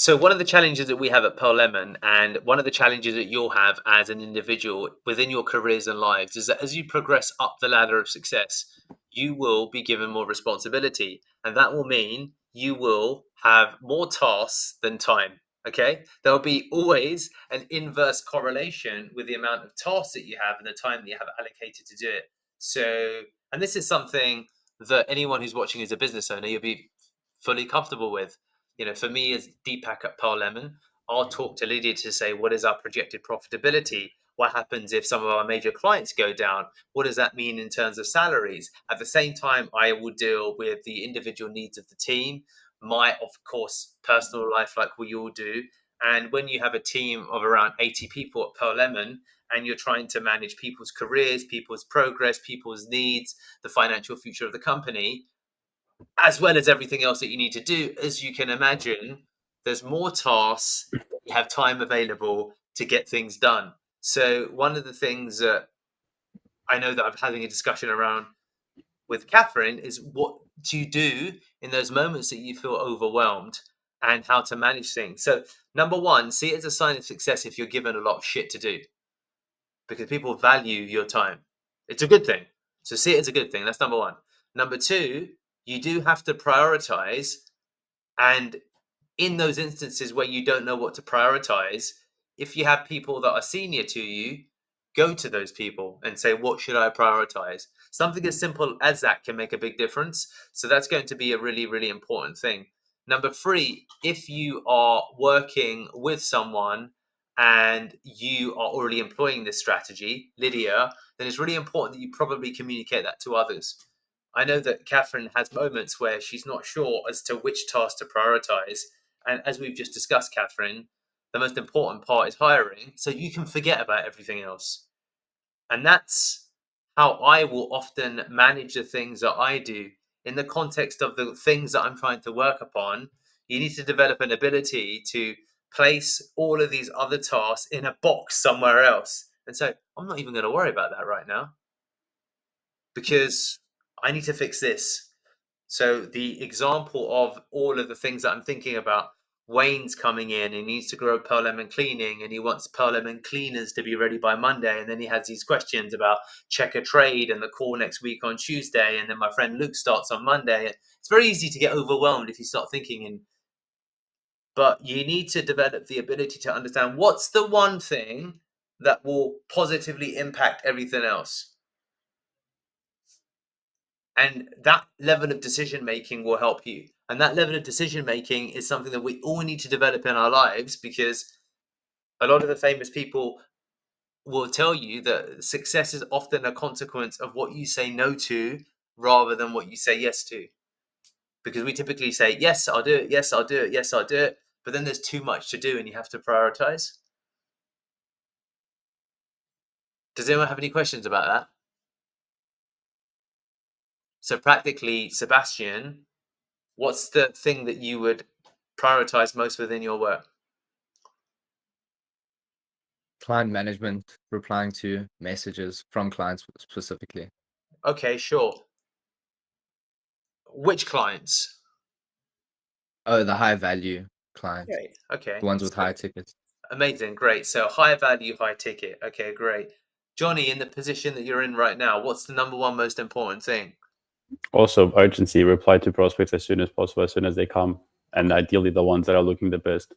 So one of the challenges that we have at Pearl Lemon, and one of the challenges that you'll have as an individual within your careers and lives, is that as you progress up the ladder of success, you will be given more responsibility. And that will mean you will have more tasks than time. Okay. There'll be always an inverse correlation with the amount of tasks that you have and the time that you have allocated to do it. So, and this is something that anyone who's watching as a business owner, you'll be fully comfortable with. For me as Deepak at Pearl Lemon, I'll talk to Lydia to say, what is our projected profitability? What happens if some of our major clients go down? What does that mean in terms of salaries? At the same time, I will deal with the individual needs of the team, my, of course, personal life, like we all do. And when you have a team of around 80 people at Pearl Lemon, and you're trying to manage people's careers, people's progress, people's needs, the financial future of the company, as well as everything else that you need to do, as you can imagine, there's more tasks that you have time available to get things done. So one of the things that I know that I'm having a discussion around with Catherine is, what do you do in those moments that you feel overwhelmed, and how to manage things. So number one, see it as a sign of success if you're given a lot of shit to do, because people value your time. It's a good thing. So see it as a good thing. That's number one. Number two, you do have to prioritize. And in those instances where you don't know what to prioritize, if you have people that are senior to you, go to those people and say, what should I prioritize? Something as simple as that can make a big difference. So that's going to be a really, really important thing. Number three, if you are working with someone and you are already employing this strategy, Lydia, then it's really important that you probably communicate that to others. I know that Catherine has moments where she's not sure as to which task to prioritize. And as we've just discussed, Catherine, the most important part is hiring. So you can forget about everything else. And that's how I will often manage the things that I do. In the context of the things that I'm trying to work upon, you need to develop an ability to place all of these other tasks in a box somewhere else. And so I'm not even going to worry about that right now, because I need to fix this. So the example of all of the things that I'm thinking about, Wayne's coming in, he needs to grow Pearl Lemon Cleaning, and he wants Pearl Lemon Cleaners to be ready by Monday. And then he has these questions about checker trade and the call next week on Tuesday. And then my friend Luke starts on Monday. It's very easy to get overwhelmed if you start thinking but you need to develop the ability to understand what's the one thing that will positively impact everything else. And that level of decision making will help you. And that level of decision making is something that we all need to develop in our lives, because a lot of the famous people will tell you that success is often a consequence of what you say no to rather than what you say yes to. Because we typically say, yes, I'll do it. Yes, I'll do it. Yes, I'll do it. But then there's too much to do and you have to prioritize. Does anyone have any questions about that? So practically, Sebastian, what's the thing that you would prioritize most within your work? Client management, replying to messages from clients specifically. Okay, sure. Which clients? Oh, the high value clients, Okay. the ones with So, high tickets. amazing. Great. So high value, high ticket. Okay, great. Johnny, in the position that you're in right now, what's the number one most important thing? Also, urgency, reply to prospects as soon as possible, as soon as they come, and ideally the ones that are looking the best.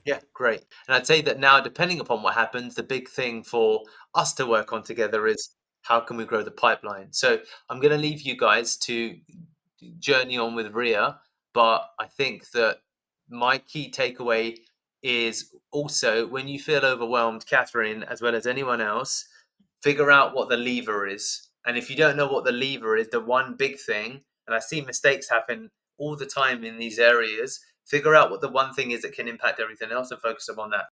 Yeah, great. And I'd say that now, depending upon what happens, the big thing for us to work on together is, how can we grow the pipeline? So I'm going to leave you guys to journey on with Ria, but I think that my key takeaway is also, when you feel overwhelmed, Catherine, as well as anyone else, figure out what the lever is. And if you don't know what the lever is, the one big thing, and I see mistakes happen all the time in these areas, figure out what the one thing is that can impact everything else and focus upon that.